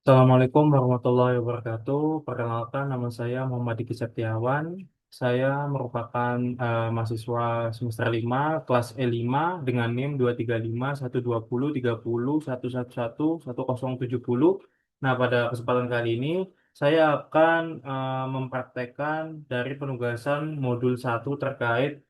Assalamualaikum warahmatullahi wabarakatuh. Perkenalkan, nama saya Muhammad Diki Septiawan. Saya merupakan mahasiswa semester 5 kelas E5 dengan NIM 235 120 30 111 111 Nah, pada kesempatan kali ini saya akan mempraktekkan dari penugasan modul 1 terkait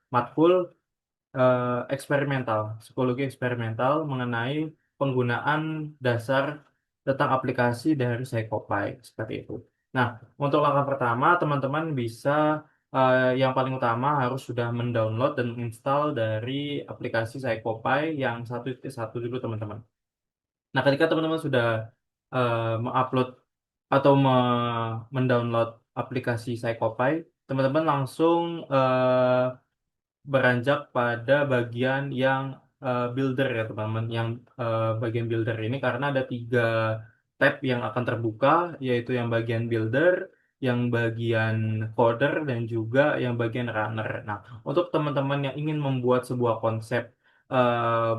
matkul eksperimental, psikologi eksperimental mengenai penggunaan dasar tentang aplikasi dari Psycopy seperti itu. Nah, untuk langkah pertama, teman-teman bisa yang paling utama harus sudah mendownload dan install dari aplikasi Psycopy yang 1.1 dulu, teman-teman. Nah, ketika teman-teman sudah mengupload atau mendownload aplikasi Psycopy, teman-teman langsung beranjak pada bagian yang builder ya teman-teman. Yang bagian builder ini karena ada tiga tab yang akan terbuka, yaitu yang bagian builder, yang bagian coder, dan juga yang bagian runner. Nah, untuk teman-teman yang ingin membuat sebuah konsep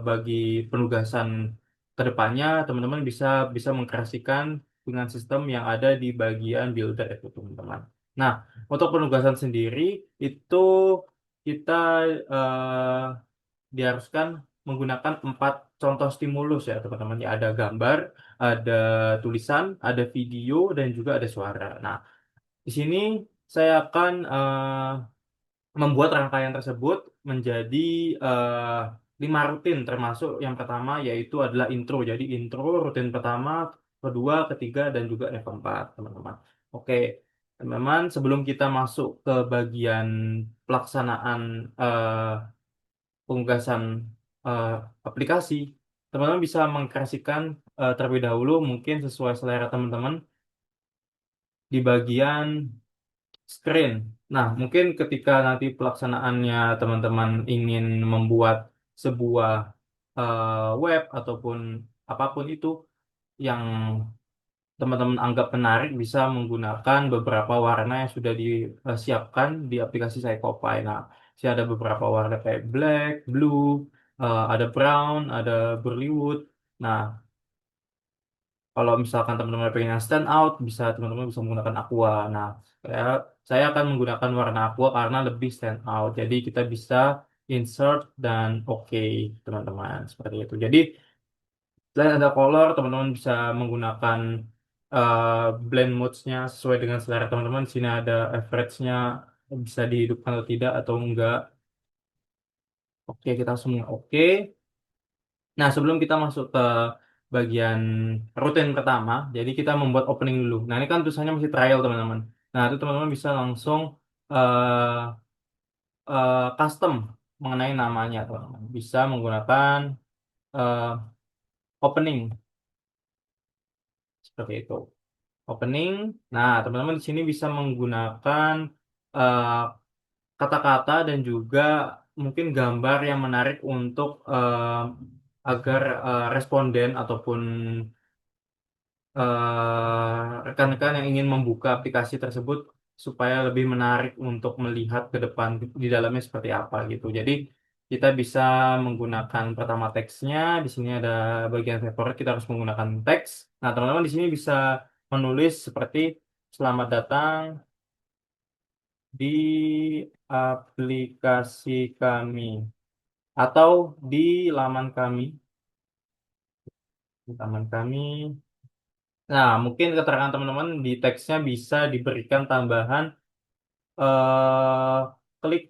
bagi penugasan kedepannya, teman-teman bisa bisa mengkreasikan dengan sistem yang ada di bagian builder itu, teman-teman. Nah, untuk penugasan sendiri itu kita diharuskan menggunakan 4 contoh stimulus ya teman-teman. Ya, ada gambar, ada tulisan, ada video, dan juga ada suara. Nah, di sini saya akan membuat rangkaian tersebut menjadi 5 rutin, termasuk yang pertama yaitu adalah intro. Jadi intro rutin pertama, kedua, ketiga, dan juga yang keempat, teman-teman. Oke, teman-teman, sebelum kita masuk ke bagian pelaksanaan penugasan eh, aplikasi, teman-teman bisa mengkreasikan terlebih dahulu mungkin sesuai selera teman-teman di bagian screen. Nah, mungkin ketika nanti pelaksanaannya teman-teman ingin membuat sebuah web ataupun apapun itu yang teman-teman anggap menarik, bisa menggunakan beberapa warna yang sudah disiapkan di aplikasi Psycopy. Nah, sih ada beberapa warna kayak black, blue, ada brown, ada Bollywood. Nah, kalau misalkan teman-teman pengen yang stand out, teman-teman bisa menggunakan aqua. Nah, saya, saya akan menggunakan warna aqua karena lebih stand out. Jadi kita bisa insert dan oke, teman-teman, seperti itu. Jadi selain ada color, teman-teman bisa menggunakan eh, blend modes-nya sesuai dengan selera teman-teman. Di sini ada average-nya, bisa dihidupkan atau tidak atau enggak. Oke, kita semua oke. Nah, sebelum kita masuk ke bagian rutin pertama, jadi kita membuat opening dulu. Nah, ini kan tulisannya masih trial, teman-teman. Nah, itu teman-teman bisa langsung custom mengenai namanya, teman-teman. Bisa menggunakan eh, opening seperti itu. Opening. Nah, teman-teman di sini bisa menggunakan eh, kata-kata dan juga mungkin gambar yang menarik untuk agar responden ataupun rekan-rekan yang ingin membuka aplikasi tersebut supaya lebih menarik untuk melihat ke depan di dalamnya seperti apa gitu. Jadi kita bisa menggunakan pertama teksnya. Di sini ada bagian favorit, kita harus menggunakan teks. Nah, teman-teman di sini bisa menulis seperti selamat datang di aplikasi kami atau di laman kami, di laman kami. Nah, mungkin keterangan teman-teman di teksnya bisa diberikan tambahan eh, klik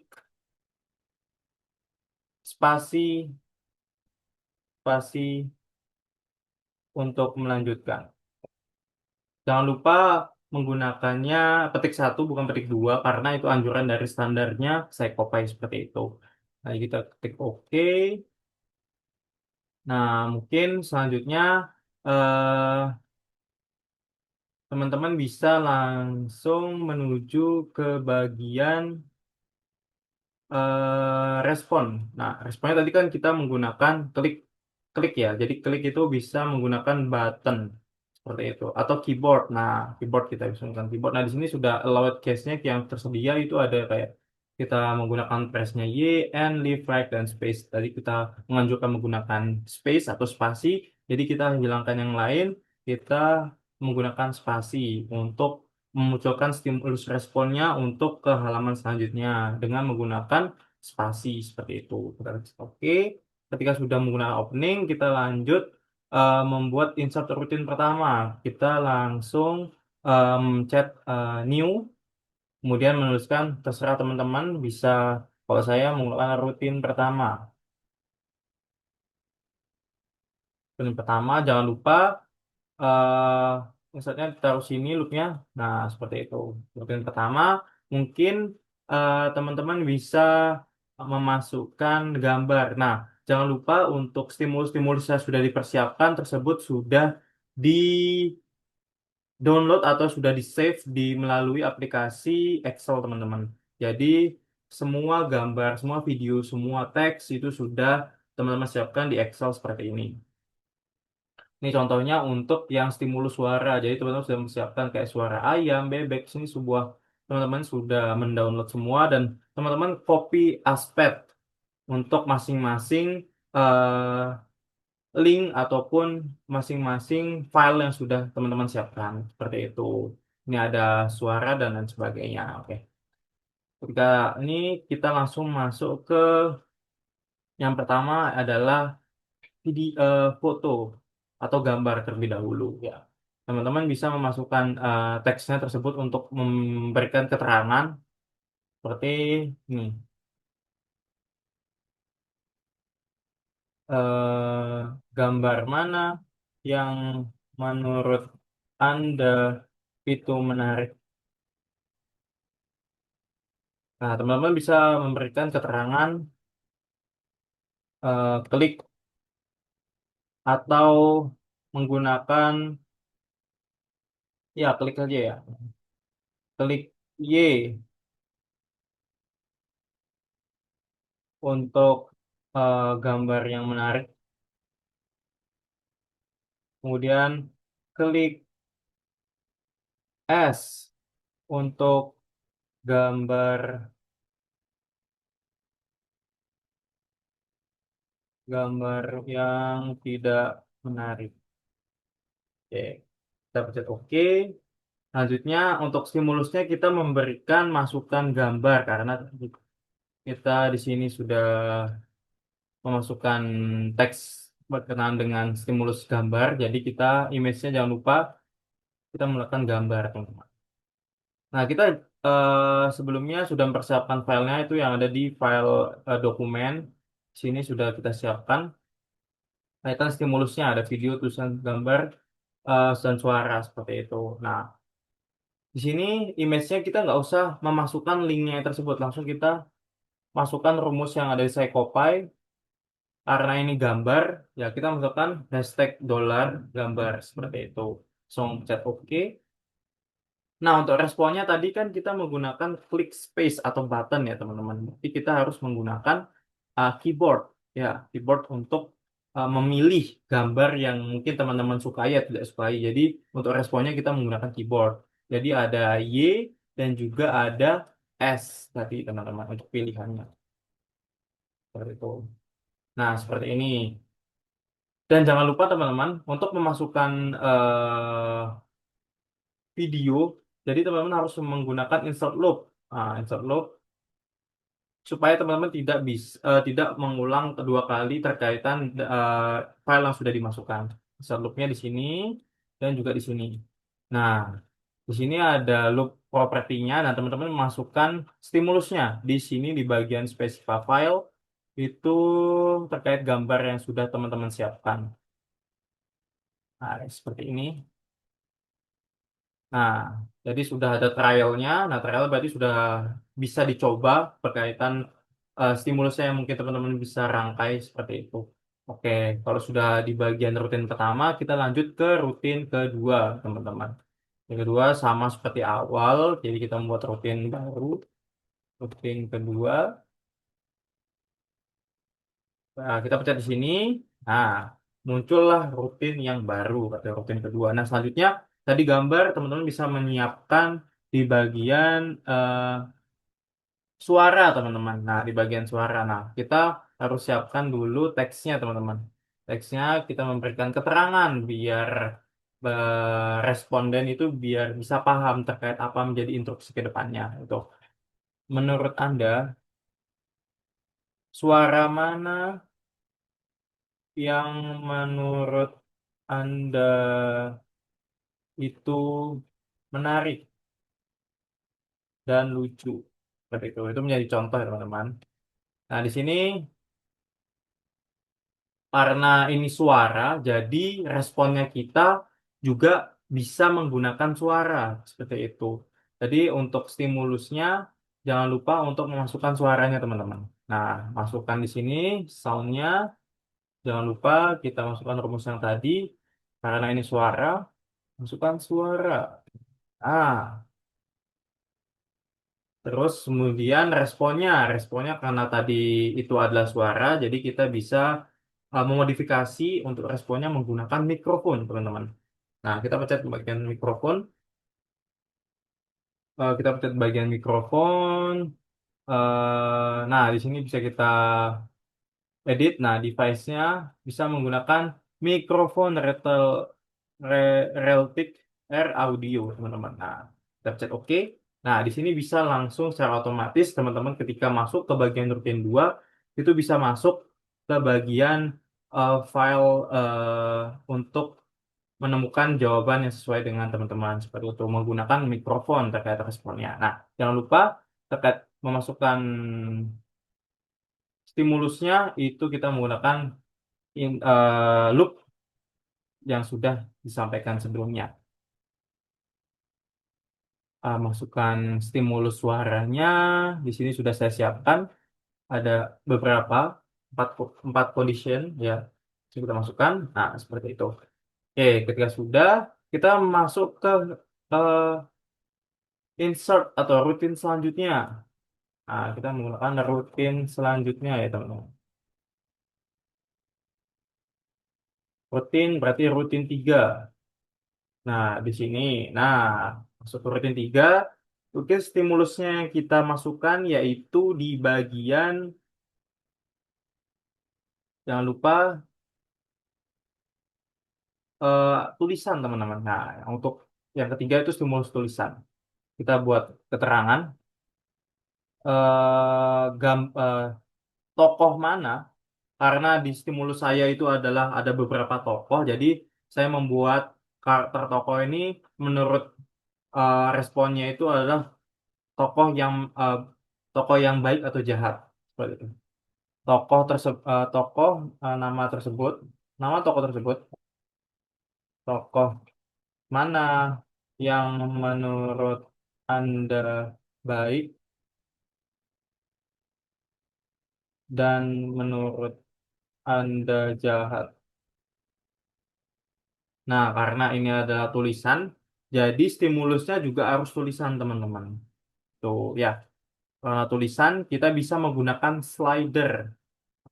spasi spasi untuk melanjutkan. Jangan lupa menggunakannya petik satu bukan petik dua karena itu anjuran dari standarnya Psycopy seperti itu. Nah, kita ketik OK. Nah, mungkin selanjutnya eh, teman-teman bisa langsung menuju ke bagian respon. Nah, responnya tadi kan kita menggunakan klik klik ya. Jadi klik itu bisa menggunakan button seperti itu atau keyboard. Nah, keyboard kita bisa menggunakan keyboard. Nah, di sini sudah allowed case-nya yang tersedia itu ada kayak kita menggunakan press-nya Y, N, leave, right, dan space. Tadi kita menganjurkan menggunakan space atau spasi. Jadi kita hilangkan yang lain. kita menggunakan spasi untuk memunculkan stimulus responnya untuk ke halaman selanjutnya dengan menggunakan spasi seperti itu. Kita klik oke. Ketika sudah menggunakan opening, kita lanjut membuat insert rutin pertama. Kita langsung chat new, kemudian menuliskan terserah teman-teman bisa, kalau saya menggunakan rutin pertama. Rutin pertama jangan lupa misalnya taruh sini loopnya. Nah, seperti itu. Rutin pertama, mungkin teman-teman bisa memasukkan gambar. Nah, jangan lupa untuk stimulus-stimulus yang sudah dipersiapkan tersebut sudah di download atau sudah di save di melalui aplikasi Excel, teman-teman. Jadi, semua gambar, semua video, semua teks itu sudah teman-teman siapkan di Excel seperti ini. Ini contohnya untuk yang stimulus suara. Jadi teman-teman sudah mempersiapkan kayak suara ayam, bebek. Sini sebuah teman-teman sudah mendownload semua dan teman-teman copy aspek untuk masing-masing link ataupun masing-masing file yang sudah teman-teman siapkan. Seperti itu. Ini ada suara dan lain sebagainya. Oke. Ketika ini kita langsung masuk ke yang pertama adalah foto atau gambar terlebih dahulu ya. Teman-teman bisa memasukkan teksnya tersebut untuk memberikan keterangan seperti ini. Gambar mana yang menurut Anda itu menarik? Nah, teman-teman bisa memberikan keterangan klik atau menggunakan, ya klik aja ya. Klik Y untuk gambar yang menarik. Kemudian klik S untuk gambar gambar yang tidak menarik. Oke, kita pencet OK. Selanjutnya untuk stimulusnya kita memberikan masukan gambar karena kita di sini sudah memasukkan teks berkenaan dengan stimulus gambar. Jadi kita image-nya jangan lupa kita menggunakan gambar, teman-teman. Nah, kita sebelumnya sudah mempersiapkan filenya itu yang ada di file dokumen. Sini sudah kita siapkan. Kaitan stimulusnya ada video, tulisan, gambar, dan suara seperti itu. Nah, di sini image-nya kita nggak usah memasukkan linknya tersebut. Langsung kita masukkan rumus yang ada di Scopy. Karena ini gambar, ya kita masukkan hashtag dollar gambar seperti itu. Langsung chat OK. Nah, untuk responnya tadi kan kita menggunakan klik space atau button ya, teman-teman. Jadi kita harus menggunakan keyboard. Ya, keyboard untuk memilih gambar yang mungkin teman-teman sukai ya tidak sukai. Jadi untuk responnya kita menggunakan keyboard. Jadi ada Y dan juga ada S tadi, teman-teman, untuk pilihannya. Seperti itu. Nah, seperti ini. Dan jangan lupa teman-teman untuk memasukkan video. Jadi teman-teman harus menggunakan insert loop. Nah, insert loop supaya teman-teman tidak mengulang kedua kali terkaitan file yang sudah dimasukkan. Insert loopnya di sini dan juga di sini. Nah, di sini ada loop propertinya. Nah, teman-teman memasukkan stimulusnya di sini di bagian specify file itu terkait gambar yang sudah teman-teman siapkan. Nah, seperti ini. Nah, jadi sudah ada trialnya. Nah, trial berarti sudah bisa dicoba berkaitan stimulusnya yang mungkin teman-teman bisa rangkai seperti itu. Oke, kalau sudah di bagian rutin pertama, kita lanjut ke rutin kedua, teman-teman. Yang kedua sama seperti awal, jadi kita membuat rutin baru. Rutin kedua, nah, kita pencet di sini. Nah, muncullah rutin yang baru, atau rutin kedua. Nah, selanjutnya tadi gambar, teman-teman bisa menyiapkan di bagian suara, teman-teman. Nah, di bagian suara. Nah, kita harus siapkan dulu teksnya, teman-teman. Teksnya kita memberikan keterangan biar responden itu biar bisa paham terkait apa menjadi instruksi ke depannya. Itu. Menurut Anda, suara mana yang menurut Anda itu menarik dan lucu? Seperti itu menjadi contoh ya teman-teman. Nah, di sini karena ini suara, jadi responnya kita juga bisa menggunakan suara seperti itu. Jadi untuk stimulusnya jangan lupa untuk memasukkan suaranya teman-teman. Nah, masukkan di sini soundnya. Jangan lupa kita masukkan rumus yang tadi. Karena ini suara, masukkan suara. Ah, terus kemudian responnya karena tadi itu adalah suara, jadi kita bisa memodifikasi untuk responnya menggunakan mikrofon, teman-teman. Nah, kita pencet bagian mikrofon. Kita pencet bagian mikrofon. Nah, di sini bisa kita edit. Nah, device-nya bisa menggunakan mikrofon Realtek Air Audio, teman-teman. Nah, kita pencet OK. Nah, di sini bisa langsung secara otomatis, teman-teman, ketika masuk ke bagian rutin 2 itu bisa masuk ke bagian file untuk menemukan jawaban yang sesuai dengan teman-teman seperti itu menggunakan mikrofon terkait responnya. Nah, jangan lupa terkait memasukkan stimulusnya itu kita menggunakan loop yang sudah disampaikan sebelumnya. Masukkan stimulus suaranya di sini sudah saya siapkan ada beberapa empat condition ya. Jadi kita masukkan. Nah, seperti itu. Oke, ketika sudah kita masuk ke insert atau rutin selanjutnya. Nah, kita menggunakan rutin selanjutnya ya teman-teman. Rutin berarti rutin 3. Nah, di sini. Nah, masuk ke rutin 3. Oke, stimulusnya yang kita masukkan yaitu di bagian, jangan lupa, eh, tulisan teman-teman. Nah, untuk yang ketiga itu stimulus tulisan. Kita buat keterangan tokoh mana. Karena di stimulus saya itu adalah ada beberapa tokoh, jadi saya membuat karakter tokoh ini menurut responnya itu adalah tokoh yang eh, tokoh yang baik atau jahat seperti itu. Tokoh nama tokoh tersebut, tokoh mana yang menurut Anda baik dan menurut Anda jahat. Nah, karena ini adalah tulisan, jadi stimulusnya juga harus tulisan, teman-teman. Tuh, ya. Karena tulisan, kita bisa menggunakan slider.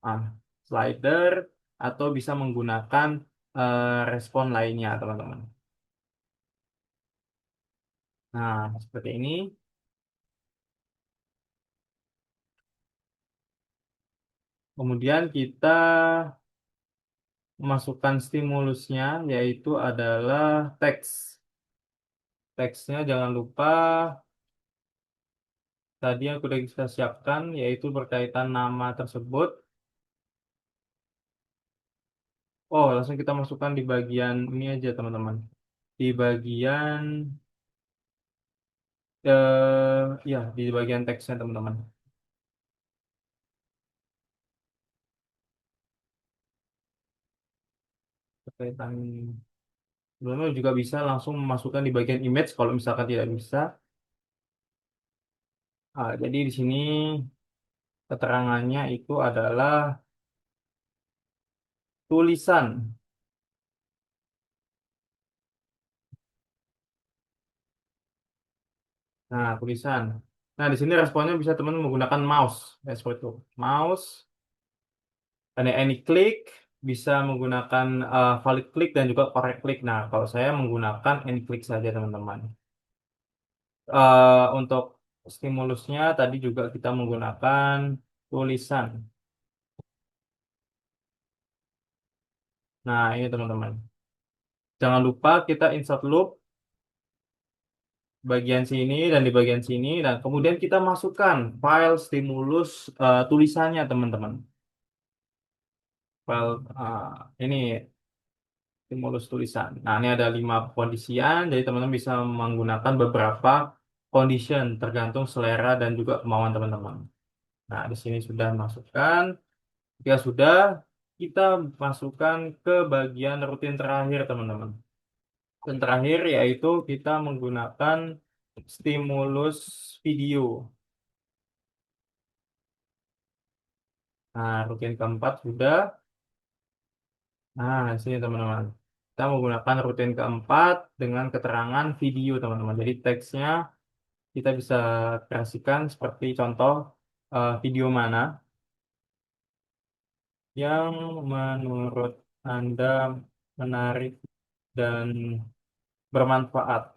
Ah, slider atau bisa menggunakan respon lainnya, teman-teman. Nah, seperti ini. Kemudian kita memasukkan stimulusnya, yaitu adalah teks. Teksnya jangan lupa tadi yang sudah kita siapkan, yaitu berkaitan nama tersebut. Oh, langsung kita masukkan di bagian ini aja, teman-teman. Di bagian, ya, di bagian teksnya, teman-teman. Berkaitan, sebelumnya juga bisa langsung memasukkan di bagian image kalau misalkan tidak bisa. Jadi di sini keterangannya itu adalah tulisan. Nah, tulisan. Nah, di sini responnya bisa teman menggunakan mouse. Ya, seperti itu. Mouse, ada any click, bisa menggunakan valid click dan juga correct click. Nah, kalau saya menggunakan any click saja, teman-teman. Untuk stimulusnya tadi juga kita menggunakan tulisan. Nah, ini teman-teman. Jangan lupa kita insert loop bagian sini dan di bagian sini dan kemudian kita masukkan file stimulus tulisannya teman-teman. File ini stimulus tulisan. Nah, ini ada 5 kondisian, jadi teman-teman bisa menggunakan beberapa condition tergantung selera dan juga kemauan teman-teman. Nah, di sini sudah masukkan. Jika sudah, kita masukkan ke bagian rutin terakhir teman-teman. Dan terakhir yaitu kita menggunakan stimulus video. Nah, rutin keempat sudah. Nah, di sini teman-teman. Kita menggunakan rutin keempat dengan keterangan video teman-teman. Jadi teksnya kita bisa kreasikan seperti contoh video mana yang menurut Anda menarik dan bermanfaat.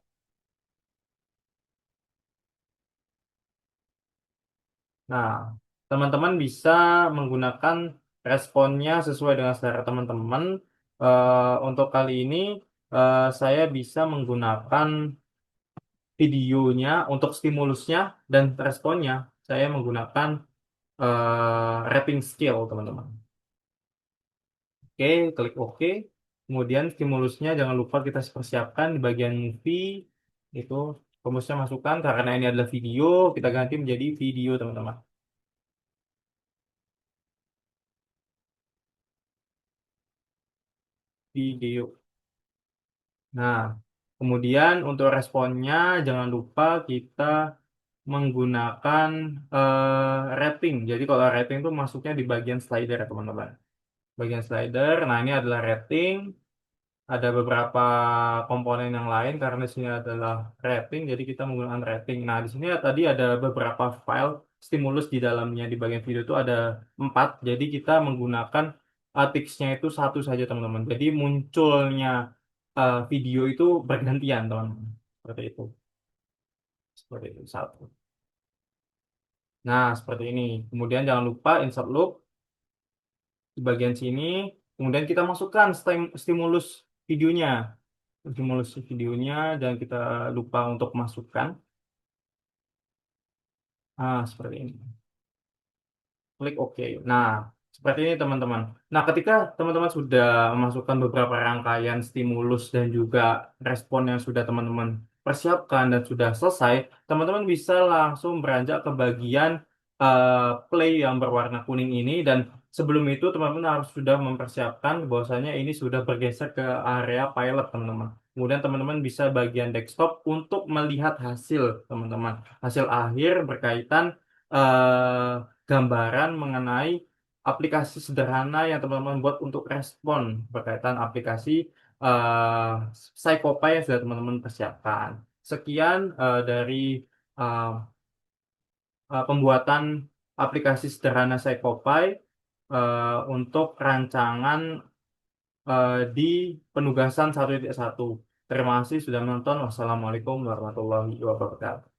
Nah, teman-teman bisa menggunakan responnya sesuai dengan selera teman-teman. Untuk kali ini, saya bisa menggunakan videonya untuk stimulusnya dan responnya. Saya menggunakan wrapping scale, teman-teman. Oke, klik OK. Kemudian stimulusnya jangan lupa kita persiapkan di bagian movie. Itu rumusnya masukkan karena ini adalah video, kita ganti menjadi video, teman-teman. Video. Nah, kemudian untuk responnya jangan lupa kita menggunakan rating. Jadi kalau rating itu masuknya di bagian slider ya teman-teman. Bagian slider. Nah, ini adalah rating. Ada beberapa komponen yang lain karena di sini adalah rating, jadi kita menggunakan rating. Nah, di sini tadi ada beberapa file stimulus di dalamnya di bagian video itu ada 4, jadi kita menggunakan ticsnya itu satu saja teman-teman. Jadi munculnya video itu bergantian teman-teman. Seperti itu satu. Nah, seperti ini. Kemudian jangan lupa insert loop di bagian sini. Kemudian kita masukkan stimulus videonya. Stimulus videonya dan kita lupa untuk masukkan. Seperti ini. Klik OK. Nah, seperti ini teman-teman. Nah, ketika teman-teman sudah memasukkan beberapa rangkaian stimulus dan juga respon yang sudah teman-teman persiapkan dan sudah selesai, teman-teman bisa langsung beranjak ke bagian play yang berwarna kuning ini dan sebelum itu teman-teman harus sudah mempersiapkan bahwasanya ini sudah bergeser ke area pilot, teman-teman. Kemudian teman-teman bisa bagian desktop untuk melihat hasil, teman-teman. Hasil akhir berkaitan gambaran mengenai aplikasi sederhana yang teman-teman buat untuk respon berkaitan aplikasi eh Psycopy yang sudah teman-teman persiapkan. Sekian dari eh, pembuatan aplikasi sederhana Psycopy untuk rancangan di penugasan 1.1. Terima kasih sudah menonton. Wassalamualaikum warahmatullahi wabarakatuh.